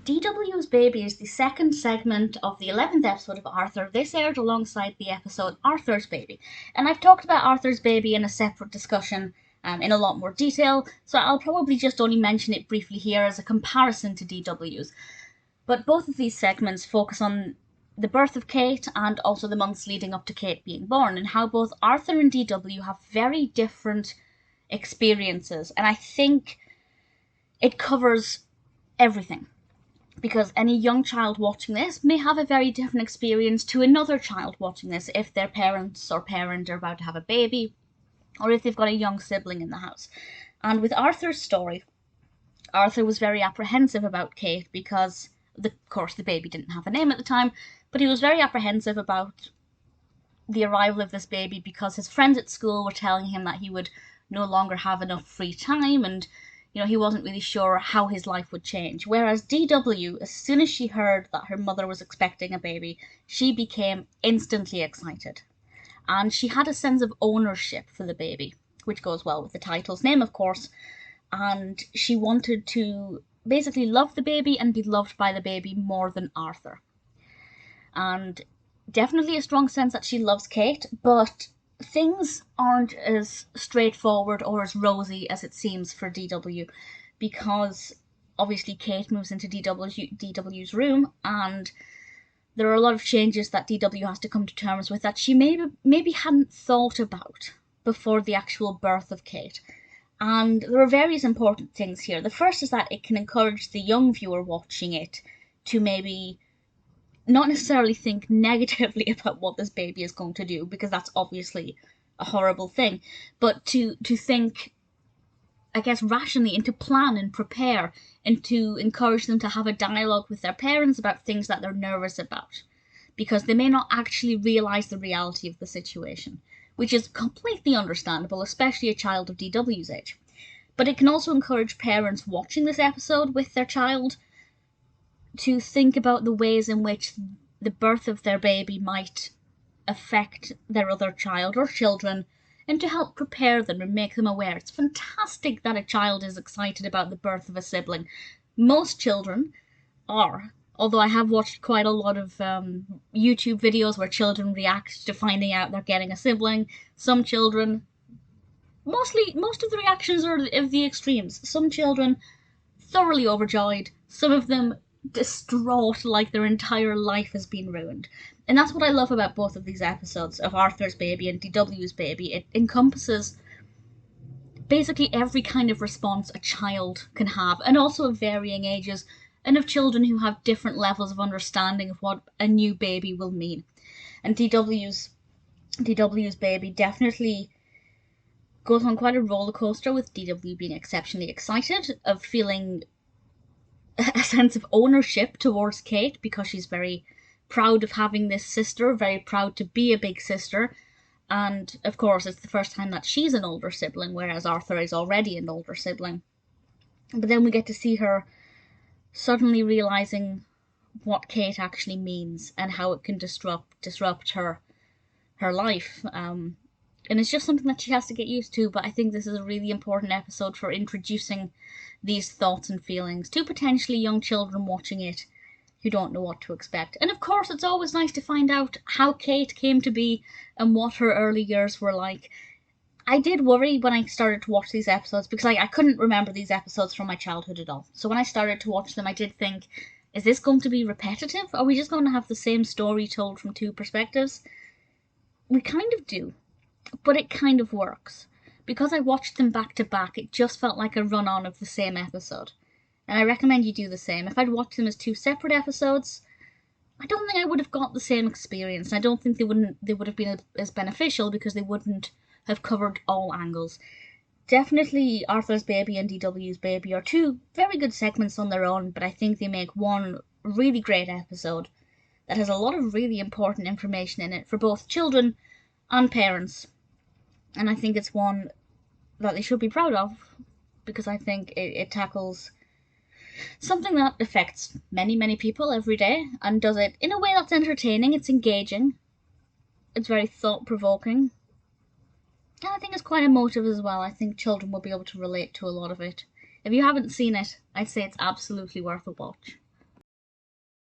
D.W.'s Baby is the second segment of the 11th episode of Arthur. This aired alongside the episode Arthur's Baby. And I've talked about Arthur's Baby in a separate discussion in a lot more detail, so I'll probably just only mention it briefly here as a comparison to D.W.'s. But both of these segments focus on the birth of Kate and also the months leading up to Kate being born, and how both Arthur and D.W. have very different experiences. And I think it covers everything, because any young child watching this may have a very different experience to another child watching this if their parents or parent are about to have a baby, or if they've got a young sibling in the house. And with Arthur's story, Arthur was very apprehensive about Kate because, of course, the baby didn't have a name at the time, but he was very apprehensive about the arrival of this baby because his friends at school were telling him that he would no longer have enough free time, and he wasn't really sure how his life would change. Whereas D.W., as soon as she heard that her mother was expecting a baby, she became instantly excited. And she had a sense of ownership for the baby, which goes well with the title's name, of course. And she wanted to basically love the baby and be loved by the baby more than Arthur. And definitely a strong sense that she loves Kate, but things aren't as straightforward or as rosy as it seems for D.W., because obviously Kate moves into D.W.'s room, and there are a lot of changes that D.W. has to come to terms with that she maybe hadn't thought about before the actual birth of Kate. And there are various important things here. The first is that it can encourage the young viewer watching it to maybe not necessarily think negatively about what this baby is going to do, because that's obviously a horrible thing, but to think, I guess, rationally, and to plan and prepare, and to encourage them to have a dialogue with their parents about things that they're nervous about, because they may not actually realise the reality of the situation, which is completely understandable, especially a child of D.W.'s age. But it can also encourage parents watching this episode with their child to think about the ways in which the birth of their baby might affect their other child or children, and to help prepare them and make them aware. It's fantastic that a child is excited about the birth of a sibling. Most children are, although I have watched quite a lot of YouTube videos where children react to finding out they're getting a sibling. Some children, most of the reactions are of the extremes. Some children thoroughly overjoyed, some of them distraught like their entire life has been ruined. And that's what I love about both of these episodes of Arthur's Baby and D.W.'s Baby. It encompasses basically every kind of response a child can have, and also of varying ages, and of children who have different levels of understanding of what a new baby will mean. And D.W.'s Baby definitely goes on quite a roller coaster, with D.W. being exceptionally excited, of feeling a sense of ownership towards Kate, because she's very proud of having this sister, very proud to be a big sister, and of course it's the first time that she's an older sibling, whereas Arthur is already an older sibling. But then we get to see her suddenly realising what Kate actually means and how it can disrupt her life. And it's just something that she has to get used to, but I think this is a really important episode for introducing these thoughts and feelings to potentially young children watching it who don't know what to expect. And of course, it's always nice to find out how Kate came to be and what her early years were like. I did worry when I started to watch these episodes, because I couldn't remember these episodes from my childhood at all. So when I started to watch them, I did think, is this going to be repetitive? Are we just going to have the same story told from two perspectives? We kind of do. But it kind of works. Because I watched them back to back, it just felt like a run-on of the same episode. And I recommend you do the same. If I'd watched them as two separate episodes, I don't think I would have got the same experience. And I don't think they would have been as beneficial, because they wouldn't have covered all angles. Definitely Arthur's Baby and D.W.'s Baby are two very good segments on their own, but I think they make one really great episode that has a lot of really important information in it for both children and parents. And I think it's one that they should be proud of, because I think it tackles something that affects many, many people every day, and does it in a way that's entertaining, it's engaging, it's very thought-provoking, and I think it's quite emotive as well. I think children will be able to relate to a lot of it. If you haven't seen it, I'd say it's absolutely worth a watch.